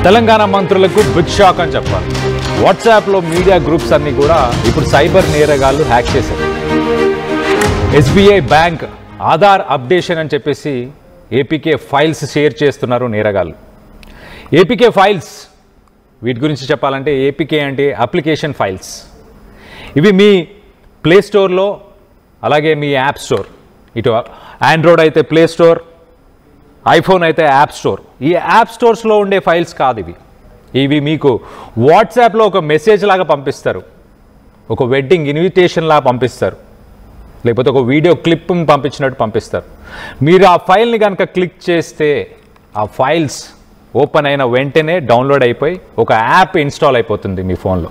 తెలంగాణ మంత్రులకు big shock అని చెప్పాలి. వాట్సాప్లో మీడియా గ్రూప్స్ అన్నీ కూడా ఇప్పుడు సైబర్ నేరగాళ్ళు హ్యాక్ చేశారు. ఎస్బీఐ బ్యాంక్ ఆధార్ అప్డేషన్ అని చెప్పేసి ఏపీకే ఫైల్స్ షేర్ చేస్తున్నారు నేరగాళ్ళు. ఏపీకే ఫైల్స్ వీటి గురించి చెప్పాలంటే ఏపీకే అంటే అప్లికేషన్ ఫైల్స్. ఇవి మీ ప్లే స్టోర్లో అలాగే మీ యాప్ స్టోర్, ఇటు ఆండ్రాయిడ్ అయితే ప్లే స్టోర్, ఐఫోన్ అయితే యాప్ స్టోర్, ఈ యాప్ స్టోర్స్లో ఉండే ఫైల్స్ కాదు ఇవి. ఇవి మీకు వాట్సాప్లో ఒక మెసేజ్ లాగా పంపిస్తారు, ఒక వెడ్డింగ్ ఇన్విటేషన్ లాగా పంపిస్తారు, లేకపోతే ఒక వీడియో క్లిప్ని పంపించినట్టు పంపిస్తారు. మీరు ఆ ఫైల్ని కనుక క్లిక్ చేస్తే ఆ ఫైల్స్ ఓపెన్ అయిన వెంటనే డౌన్లోడ్ అయిపోయి ఒక యాప్ ఇన్స్టాల్ అయిపోతుంది మీ ఫోన్లో.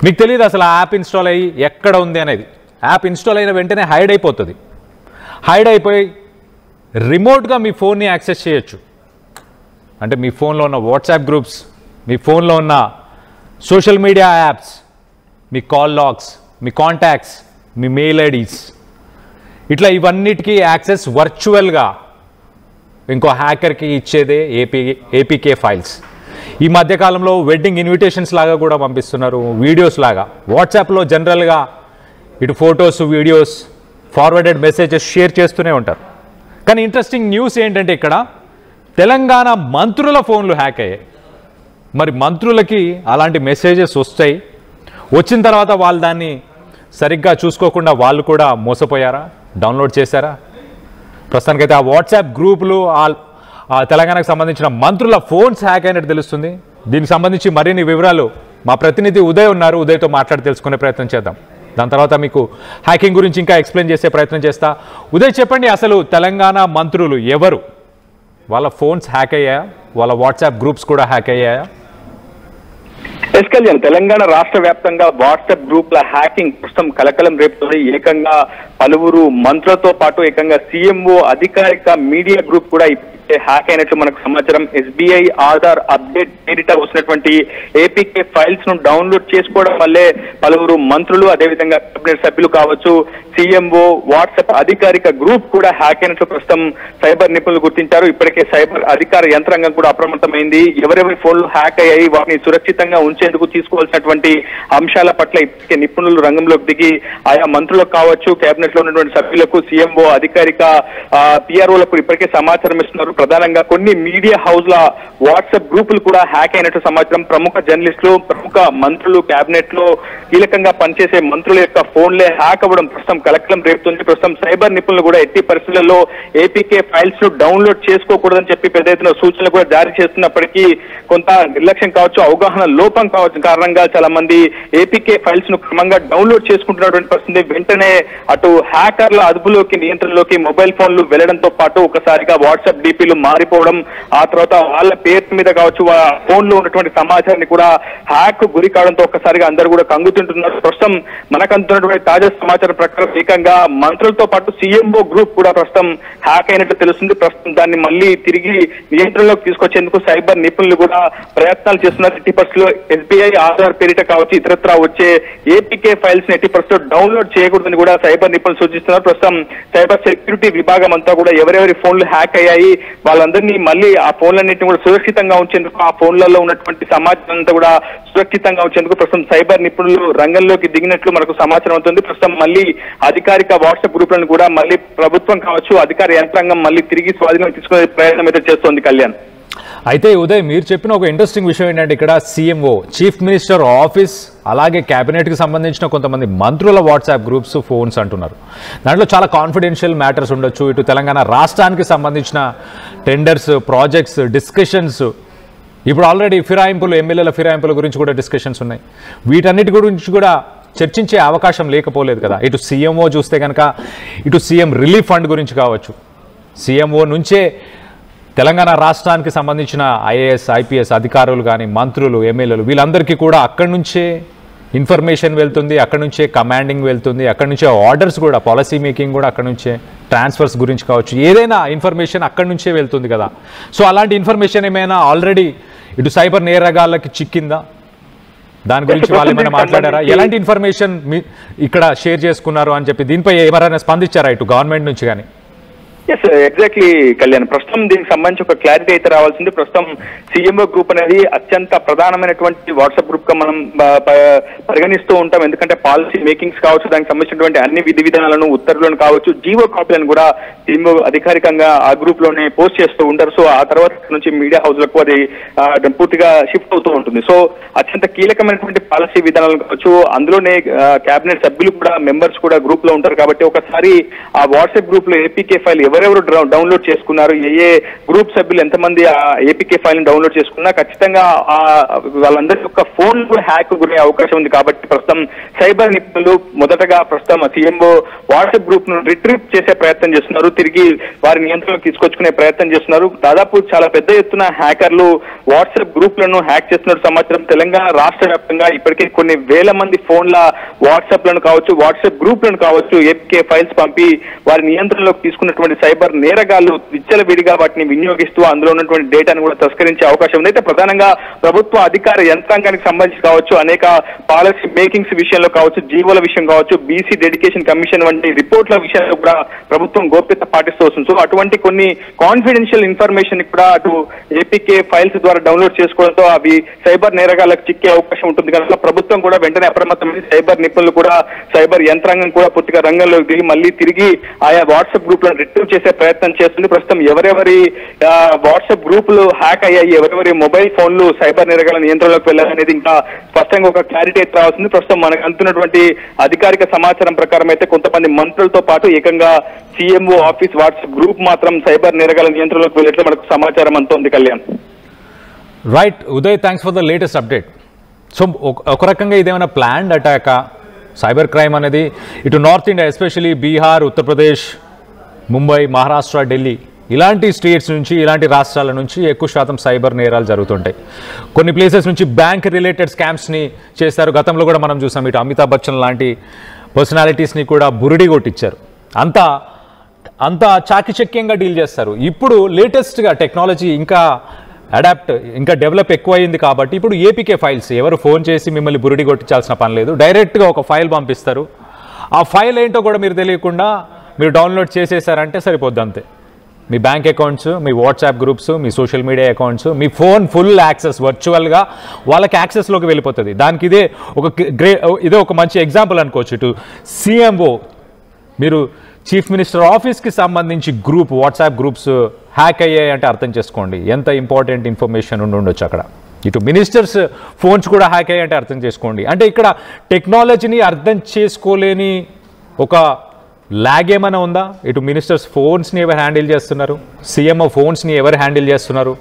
మీకు తెలియదు అసలు ఆ యాప్ ఇన్స్టాల్ అయ్యి ఎక్కడ ఉంది అనేది. యాప్ ఇన్స్టాల్ అయిన వెంటనే హైడ్ అయిపోతుంది. హైడ్ అయిపోయి రిమోట్గా మీ ఫోన్ని యాక్సెస్ చేయొచ్చు. అంటే మీ ఫోన్లో ఉన్న వాట్సాప్ గ్రూప్స్, మీ ఫోన్లో ఉన్న సోషల్ మీడియా యాప్స్, మీ కాల్ లాగ్స్, మీ కాంటాక్ట్స్, మీ మెయిల్ ఐడీస్, ఇట్లా ఇవన్నిటికీ యాక్సెస్ వర్చువల్గా ఇంకో హ్యాకర్కి ఇచ్చేదే ఏపీకే ఫైల్స్. ఈ మధ్యకాలంలో వెడ్డింగ్ ఇన్విటేషన్స్ లాగా కూడా పంపిస్తున్నారు, వీడియోస్ లాగా. వాట్సాప్లో జనరల్గా ఇటు photos, videos, forwarded messages share చేస్తూనే ఉంటారు. కానీ ఇంట్రెస్టింగ్ న్యూస్ ఏంటంటే ఇక్కడ తెలంగాణ మంత్రుల ఫోన్లు హ్యాక్ అయ్యాయి. మరి మంత్రులకి అలాంటి మెసేజెస్ వస్తాయి, వచ్చిన తర్వాత వాళ్ళు దాన్ని సరిగ్గా చూసుకోకుండా వాళ్ళు కూడా మోసపోయారా, డౌన్లోడ్ చేశారా? ప్రస్తుతానికైతే ఆ వాట్సాప్ గ్రూపులు ఆ తెలంగాణకు సంబంధించిన మంత్రుల ఫోన్స్ హ్యాక్ అయినట్టు తెలుస్తుంది. దీనికి సంబంధించి మరిన్ని వివరాలు మా ప్రతినిధి ఉదయ్ ఉన్నారు, ఉదయ్తో మాట్లాడి తెలుసుకునే ప్రయత్నం చేద్దాం. దాని తర్వాత మీకు హ్యాకింగ్ గురించి ఇంకా ఎక్స్ప్లెయిన్ చేసే ప్రయత్నం చేస్తా. ఉదయ్ చెప్పండి, అసలు తెలంగాణ మంత్రులు ఎవరు? వాళ్ళ ఫోన్స్ హ్యాక్ అయ్యాయా? వాళ్ళ వాట్సాప్ గ్రూప్స్ కూడా హ్యాక్ అయ్యాయా? కళ్యాణ్, తెలంగాణ రాష్ట్ర వ్యాప్తంగా వాట్సాప్ గ్రూప్ల హ్యాకింగ్ ప్రస్తుతం కలకలం రేపుతుంది. ఏకంగా పలువురు మంత్రులతో పాటు ఏకంగా సీఎంఓ అధికారిక మీడియా గ్రూప్ కూడా హ్యాక్ అయినట్లు మనకు సమాచారం. ఎస్బీఐ ఆధార్ అప్డేట్ పేరిట వస్తున్నటువంటి ఏపీకే ఫైల్స్ ను డౌన్లోడ్ చేసుకోవడం వల్లే పలువురు మంత్రులు, అదేవిధంగా కేబినెట్ సభ్యులు కావచ్చు, సీఎంఓ వాట్సాప్ అధికారిక గ్రూప్ కూడా హ్యాక్ అయినట్లు ప్రస్తుతం సైబర్ నిపుణులు గుర్తించారు. ఇప్పటికే సైబర్ అధికార యంత్రాంగం కూడా అప్రమత్తమైంది. ఎవరెవరి ఫోన్లు హ్యాక్ అయ్యాయి, వాటిని సురక్షితంగా ఉంచేందుకు తీసుకోవాల్సినటువంటి అంశాల పట్ల ఇప్పటికే నిపుణులు రంగంలోకి దిగి ఆయా మంత్రులకు కావచ్చు, కేబినెట్ లో ఉన్నటువంటి సభ్యులకు, సీఎంఓ అధికారిక పిఆర్ఓలకు ఇప్పటికే సమాచారం ఇస్తున్నారు. ప్రధానంగా కొన్ని మీడియా హౌస్ల వాట్సాప్ గ్రూపులు కూడా హ్యాక్ అయినట్టు సమాచారం. ప్రముఖ జర్నలిస్టులు, ప్రముఖ మంత్రులు, కేబినెట్ లో కీలకంగా పనిచేసే మంత్రుల యొక్క ఫోన్లే హ్యాక్ అవ్వడం ప్రస్తుతం కలకలం రేపుతుంది. ప్రస్తుతం సైబర్ నిపుణులు కూడా ఎట్టి పరిస్థితుల్లో ఏపీకే ఫైల్స్ ను డౌన్లోడ్ చేసుకోకూడదని చెప్పి పెద్ద ఎత్తున సూచనలు కూడా జారీ చేస్తున్నప్పటికీ కొంత నిర్లక్ష్యం కావచ్చు, అవగాహన లోపం కావచ్చు కారణంగా చాలా మంది ఏపీకే ఫైల్స్ ను క్రమంగా డౌన్లోడ్ చేసుకుంటున్నటువంటి పరిస్థితి. వెంటనే అటు హ్యాకర్ల అదుపులోకి, నియంత్రణలోకి మొబైల్ ఫోన్లు వెళ్లడంతో పాటు ఒకసారిగా వాట్సాప్ డీపీలు మారిపోవడం, ఆ తర్వాత వాళ్ళ పేరు మీద కావచ్చు ఫోన్ లో ఉన్నటువంటి సమాచారాన్ని కూడా హ్యాక్ గురి కావడంతో ఒక్కసారిగా అందరూ కూడా కంగుతుంటున్నారు. ప్రస్తుతం మనకు అందుతున్నటువంటి తాజా సమాచారం ప్రకారం ఏకంగా మంత్రులతో పాటు సీఎంఓ గ్రూప్ కూడా ప్రస్తుతం హ్యాక్ అయినట్టు తెలుస్తుంది. ప్రస్తుతం దాన్ని మళ్ళీ తిరిగి నియంత్రణలోకి తీసుకొచ్చేందుకు సైబర్ నిపుణులు కూడా ప్రయత్నాలు చేస్తున్నారు. ఎట్టి పరిస్థితుల్లో ఎస్బీఐ ఆధార్ పేరిట కావచ్చు, ఇతరత్రా వచ్చే ఏపీకే ఫైల్స్ ని ఎట్టి పరిస్థితుల్లో డౌన్లోడ్ చేయకూడదని కూడా సైబర్ నిపుణులు సూచిస్తున్నారు. ప్రస్తుతం సైబర్ సెక్యూరిటీ విభాగం అంతా కూడా ఎవరెవరి ఫోన్లు హ్యాక్ అయ్యాయి, వాళ్ళందరినీ మళ్ళీ ఆ ఫోన్లన్నింటినీ కూడా సురక్షితంగా ఉంచేందుకు, ఆ ఫోన్లలో ఉన్నటువంటి సమాచారం అంతా కూడా సురక్షితంగా ఉంచేందుకు ప్రస్తుతం సైబర్ నిపుణులు రంగంలోకి దిగినట్లు మనకు సమాచారం అవుతుంది. ప్రస్తుతం మళ్ళీ అధికారిక వాట్సాప్ గ్రూపులను కూడా మళ్ళీ ప్రభుత్వం కావచ్చు, అధికార యంత్రాంగం మళ్ళీ తిరిగి స్వాధీనం తీసుకునే ప్రయత్నం అయితే చేస్తోంది. కళ్యాణ్, అయితే ఉదయ్ మీరు చెప్పిన ఒక ఇంట్రెస్టింగ్ విషయం ఏంటంటే ఇక్కడ సీఎంఓ, చీఫ్ మినిస్టర్ ఆఫీస్, అలాగే క్యాబినెట్కి సంబంధించిన కొంతమంది మంత్రుల వాట్సాప్ గ్రూప్స్ ఫోన్స్ అంటున్నారు. దాంట్లో చాలా కాన్ఫిడెన్షియల్ మ్యాటర్స్ ఉండొచ్చు. ఇటు తెలంగాణ రాష్ట్రానికి సంబంధించిన టెండర్స్, ప్రాజెక్ట్స్, డిస్కషన్స్, ఇప్పుడు ఆల్రెడీ ఫిరాయింపులు, ఎమ్మెల్యేల ఫిరాయింపుల గురించి కూడా డిస్కషన్స్ ఉన్నాయి. వీటన్నిటి గురించి కూడా చర్చించే అవకాశం లేకపోలేదు కదా. ఇటు సీఎంఓ చూస్తే కనుక ఇటు సీఎం రిలీఫ్ ఫండ్ గురించి కావచ్చు, సీఎంఓ నుంచే తెలంగాణ రాష్ట్రానికి సంబంధించిన ఐఏఎస్, ఐపీఎస్ అధికారులు కానీ, మంత్రులు, ఎమ్మెల్యేలు వీళ్ళందరికీ కూడా అక్కడి నుంచే ఇన్ఫర్మేషన్ వెళ్తుంది, అక్కడి నుంచే కమాండింగ్ వెళ్తుంది, అక్కడి నుంచే ఆర్డర్స్ కూడా, పాలసీ మేకింగ్ కూడా అక్కడి నుంచే, ట్రాన్స్ఫర్స్ గురించి కావచ్చు, ఏదైనా ఇన్ఫర్మేషన్ అక్కడి నుంచే వెళ్తుంది కదా. సో అలాంటి ఇన్ఫర్మేషన్ ఏమైనా ఆల్రెడీ ఇటు సైబర్ నేరగాళ్ళకి చిక్కిందా? దాని గురించి వాళ్ళు ఏమైనా మాట్లాడారా? ఎలాంటి ఇన్ఫర్మేషన్ ఇక్కడ షేర్ చేసుకున్నారు అని చెప్పి దీనిపై ఎవరైనా స్పందించారా ఇటు గవర్నమెంట్ నుంచి కానీ? Yes exactly Kalyan. ప్రస్తుతం దీనికి సంబంధించి ఒక క్లారిటీ అయితే రావాల్సింది. ప్రస్తుతం సిఎంఓ గ్రూప్ అనేది అత్యంత ప్రధానమైనటువంటి వాట్సాప్ గ్రూప్ గా మనం పరిగణిస్తూ ఉంటాం. ఎందుకంటే పాలసీ మేకింగ్స్ కావచ్చు, దానికి సంబంధించినటువంటి అన్ని విధి విధానాలను, ఉత్తర్వులను కావచ్చు, జీవో కాపీలను కూడా సిఎంఓ అధికారికంగా ఆ గ్రూప్ లోనే పోస్ట్ చేస్తూ ఉంటారు. సో ఆ తర్వాత నుంచి మీడియా హౌస్ లకు అది పూర్తిగా షిఫ్ట్ అవుతూ ఉంటుంది. సో అత్యంత కీలకమైనటువంటి పాలసీ విధానాలు కావచ్చు, అందులోనే కేబినెట్ సభ్యులు కూడా, మెంబర్స్ కూడా గ్రూప్ లో ఉంటారు. కాబట్టి ఒకసారి ఆ వాట్సాప్ గ్రూప్ లో ఏపీకే ఫైల్ ఎవరెవరు డౌన్లోడ్ చేసుకున్నారు, ఏ గ్రూప్ సభ్యులు ఎంతమంది ఆ ఏపీకే ఫైల్ ని డౌన్లోడ్ చేసుకున్నా ఖచ్చితంగా వాళ్ళందరి యొక్క ఫోన్ హ్యాక్ గురే అవకాశం ఉంది. కాబట్టి ప్రస్తుతం సైబర్ నిపుణులు మొదటగా ప్రస్తుతం సీఎంఓ వాట్సాప్ గ్రూప్ ను రిట్రీవ్ చేసే ప్రయత్నం చేస్తున్నారు, తిరిగి వారి నియంత్రణకు తీసుకొచ్చుకునే ప్రయత్నం చేస్తున్నారు. దాదాపు చాలా పెద్ద ఎత్తున హ్యాకర్లు వాట్సాప్ గ్రూప్ లను హ్యాక్ చేస్తున్న సమాచారం. తెలంగాణ రాష్ట్ర వ్యాప్తంగా ఇప్పటికే కొన్ని వేల మంది ఫోన్ల వాట్సాప్ లను కావచ్చు, వాట్సాప్ గ్రూప్ లను కావచ్చు, ఏపీకే ఫైల్స్ పంపి వారి నియంత్రణలోకి తీసుకున్నటువంటి సైబర్ నేరగాళ్లు విచ్చలవిడిగా వాటిని వినియోగిస్తూ అందులో ఉన్నటువంటి డేటాను కూడా తస్కరించే అవకాశం ఉంది. అయితే ప్రధానంగా ప్రభుత్వ అధికార యంత్రాంగానికి సంబంధించి కావచ్చు, అనేక పాలసీ మేకింగ్స్ విషయంలో కావచ్చు, జీవోల విషయం కావచ్చు, బీసీ డెడికేషన్ కమిషన్ వంటి రిపోర్ట్ల విషయంలో కూడా ప్రభుత్వం గోప్యత పాటిస్తూ వస్తుంది. సో అటువంటి కొన్ని కాన్ఫిడెన్షియల్ ఇన్ఫర్మేషన్ కూడా అటు ఏపీకే ఫైల్స్ ద్వారా డౌన్లోడ్ చేసుకోవడంతో అవి సైబర్ నేరగాళ్లకు చిక్కే అవకాశం ఉంటుంది. కనుక ప్రభుత్వం కూడా వెంటనే అప్రమత్తమైన సైబర్ నిపుణులు కూడా, సైబర్ యంత్రాంగం కూడా పూర్తిగా రంగంలోకి దిగి మళ్ళీ తిరిగి ఆయా వాట్సాప్ గ్రూప్ లను రిట్రీవ్ చేసే ప్రయత్నం చేస్తుంది. ప్రస్తుతం ఎవరెవరి వాట్సాప్ గ్రూపులు హ్యాక్ అయ్యాయి, ఎవరెవరి మొబైల్ ఫోన్లు సైబర్ నేరగాళ్ల నియంత్రణలోకి వెళ్ళాలనేది ఇంకా స్పష్టంగా ఒక క్లారిటీ అయితే రావాల్సింది. ప్రస్తుతం మనకు అందుతున్నటువంటి అధికారిక సమాచారం ప్రకారం అయితే కొంతమంది మంత్రులతో పాటు ఏకంగా సీఎంఓ ఆఫీస్ వాట్సాప్ గ్రూప్ మాత్రం సైబర్ నేరగాళ్ల నియంత్రణలోకి వెళ్ళినట్లు మనకు సమాచారం అంతోంది. Kalyan. Right Uday, thanks for the latest update. So ఒక రకంగా ఇదేమైనా ప్లాన్డ్ అటాకా? సైబర్ క్రైమ్ అనేది ఇటు north India, especially Bihar, Uttar Pradesh, Mumbai, Maharashtra, Delhi ఇలాంటి స్టేట్స్ నుంచి, ఇలాంటి రాష్ట్రాల నుంచి ఎక్కువ శాతం సైబర్ నేరాలు జరుగుతుంటాయి. కొన్ని ప్లేసెస్ నుంచి బ్యాంక్ రిలేటెడ్ స్కామ్స్ని చేస్తారు. గతంలో కూడా మనం చూసాం, ఇటు అమితాబ్ బచ్చన్ లాంటి పర్సనాలిటీస్ని కూడా బురిడి కొట్టించారు. అంత చాకచక్యంగా డీల్ చేస్తారు. ఇప్పుడు లేటెస్ట్గా టెక్నాలజీ ఇంకా డెవలప్ ఎక్కువైంది కాబట్టి ఇప్పుడు ఏపీకే ఫైల్స్ ఎవరు ఫోన్ చేసి మిమ్మల్ని బురిడి కొట్టించాల్సిన పని లేదు. డైరెక్ట్గా ఒక ఫైల్ పంపిస్తారు. ఆ ఫైల్ ఏంటో కూడా మీరు తెలియకుండా మీరు డౌన్లోడ్ చేసేసారంటే సరిపోద్ది, అంతే. మీ బ్యాంక్ అకౌంట్స్, మీ వాట్సాప్ గ్రూప్స్, మీ సోషల్ మీడియా అకౌంట్స్, మీ ఫోన్ ఫుల్ యాక్సెస్ వర్చువల్గా వాళ్ళకి యాక్సెస్లోకి వెళ్ళిపోతుంది. దానికి ఇదే ఒక మంచి ఎగ్జాంపుల్ అనుకోవచ్చు. ఇటు సీఎంఓ, మీరు చీఫ్ మినిస్టర్ ఆఫీస్కి సంబంధించి గ్రూప్, వాట్సాప్ గ్రూప్స్ హ్యాక్ అయ్యాయి అంటే అర్థం చేసుకోండి ఎంత ఇంపార్టెంట్ ఇన్ఫర్మేషన్ ఉండొచ్చు అక్కడ. ఇటు మినిస్టర్స్ ఫోన్స్ కూడా హ్యాక్ అయ్యాయి అంటే అర్థం చేసుకోండి. అంటే ఇక్కడ టెక్నాలజీని అర్థం చేసుకోలేని ఒక ల్యాగ్ ఏమైనా ఉందా? ఇటు మినిస్టర్స్ ఫోన్స్ని ఎవరు హ్యాండిల్ చేస్తున్నారు, సీఎంఓ ఫోన్స్ని ఎవరు హ్యాండిల్ చేస్తున్నారు,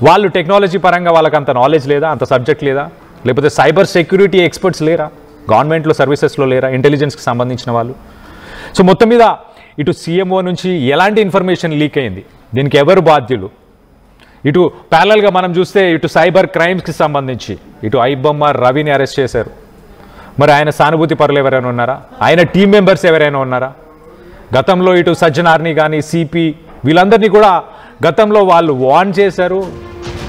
వాళ్ళు టెక్నాలజీ పరంగా వాళ్ళకి అంత నాలెడ్జ్ లేదా, అంత సబ్జెక్ట్ లేదా, లేకపోతే సైబర్ సెక్యూరిటీ ఎక్స్పర్ట్స్ లేరా, గవర్నమెంట్లో సర్వీసెస్లో లేరా, ఇంటెలిజెన్స్కి సంబంధించిన వాళ్ళు? సో మొత్తం మీద ఇటు సీఎంఓ నుంచి ఎలాంటి ఇన్ఫర్మేషన్ లీక్ అయింది, దీనికి ఎవరు బాధ్యులు? ఇటు ప్యారలల్గా మనం చూస్తే ఇటు సైబర్ క్రైమ్స్కి సంబంధించి ఇటు ఐబొమ్మ రవిని అరెస్ట్ చేశారు. మరి ఆయన సానుభూతి పరులు ఎవరైనా ఉన్నారా? ఆయన టీం మెంబర్స్ ఎవరైనా ఉన్నారా? గతంలో ఇటు సజ్జనార్ని కానీ, సిపి వీళ్ళందరినీ కూడా గతంలో వాళ్ళు వార్న్ చేశారు,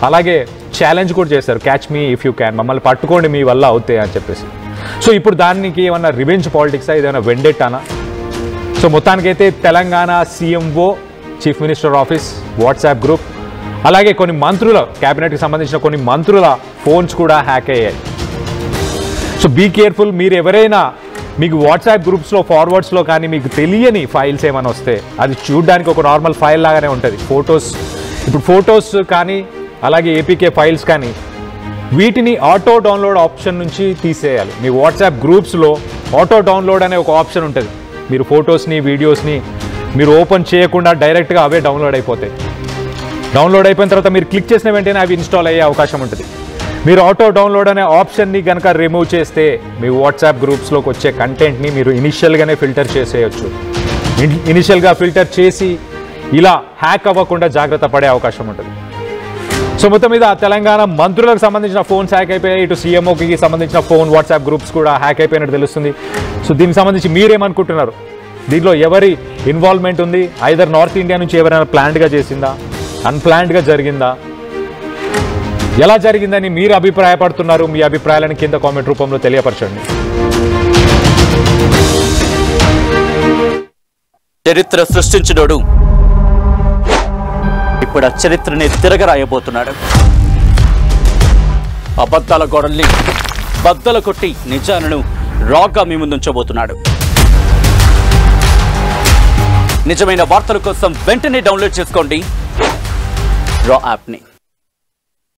అలాగే ఛాలెంజ్ కూడా చేశారు, catch me if you can, మమ్మల్ని పట్టుకోండి మీ వల్ల అవుతాయి అని చెప్పేసి. సో ఇప్పుడు దానికి ఏమన్నా రివెంజ్ పాలిటిక్సా, ఇదేమన్నా వెండెట్టానా? సో మొత్తానికైతే Telangana CMO, chief minister office, WhatsApp group, అలాగే కొన్ని మంత్రుల, క్యాబినెట్కి సంబంధించిన కొన్ని మంత్రుల ఫోన్స్ కూడా హ్యాక్ అయ్యాయి. So be careful. మీరు ఎవరైనా మీకు వాట్సాప్ గ్రూప్స్లో, ఫార్వర్డ్స్లో కానీ మీకు తెలియని ఫైల్స్ ఏమైనా వస్తే అది చూడడానికి ఒక నార్మల్ ఫైల్ లాగానే ఉంటుంది. ఇప్పుడు ఫొటోస్ కానీ అలాగే ఏపీకే ఫైల్స్ కానీ వీటిని ఆటో డౌన్లోడ్ ఆప్షన్ నుంచి తీసేయాలి. మీ వాట్సాప్ గ్రూప్స్లో ఆటో డౌన్లోడ్ అనే ఒక ఆప్షన్ ఉంటుంది. మీరు ఫొటోస్ని, వీడియోస్ని మీరు ఓపెన్ చేయకుండా డైరెక్ట్గా అవే డౌన్లోడ్ అయిపోతాయి. డౌన్లోడ్ అయిపోయిన తర్వాత మీరు క్లిక్ చేసిన వెంటనే అవి ఇన్స్టాల్ అయ్యే అవకాశం ఉంటుంది. మీరు ఆటో డౌన్లోడ్ అనే ఆప్షన్ని కనుక రిమూవ్ చేస్తే మీ వాట్సాప్ గ్రూప్స్లోకి వచ్చే కంటెంట్ని మీరు ఇనిషియల్గానే ఫిల్టర్ చేసేయచ్చు. ఇనిషియల్గా ఫిల్టర్ చేసి ఇలా హ్యాక్ అవ్వకుండా జాగ్రత్త పడే అవకాశం ఉంటుంది. సో మొత్తం మీద తెలంగాణ మంత్రులకు సంబంధించిన ఫోన్స్ హ్యాక్ అయిపోయాయి. ఇటు సీఎంఓకి సంబంధించిన ఫోన్, వాట్సాప్ గ్రూప్స్ కూడా హ్యాక్ అయిపోయినట్టు తెలుస్తుంది. సో దీనికి సంబంధించి మీరేమనుకుంటున్నారు? దీంట్లో ఎవరి ఇన్వాల్వ్మెంట్ ఉంది? ఐదర్ నార్త్ ఇండియా నుంచి ఎవరైనా ప్లాన్డ్గా చేసిందా, అన్ప్లాన్డ్గా జరిగిందా, ఎలా జరిగిందని మీరు అభిప్రాయపడుతున్నారు? మీ అభిప్రాయాలను కింద కామెంట్ రూపంలో తెలియపరచండి. చరిత్ర సృష్టించినోడు ఇప్పుడు ఆ చరిత్రని తిరగరాయబోతున్నాడు. అబద్ధాల గోడల్ని బద్దల కొట్టి నిజాలను రాగా మీ ముందుంచబోతున్నాడు. నిజమైన వార్తల కోసం వెంటనే డౌన్లోడ్ చేసుకోండి రా యాప్ని.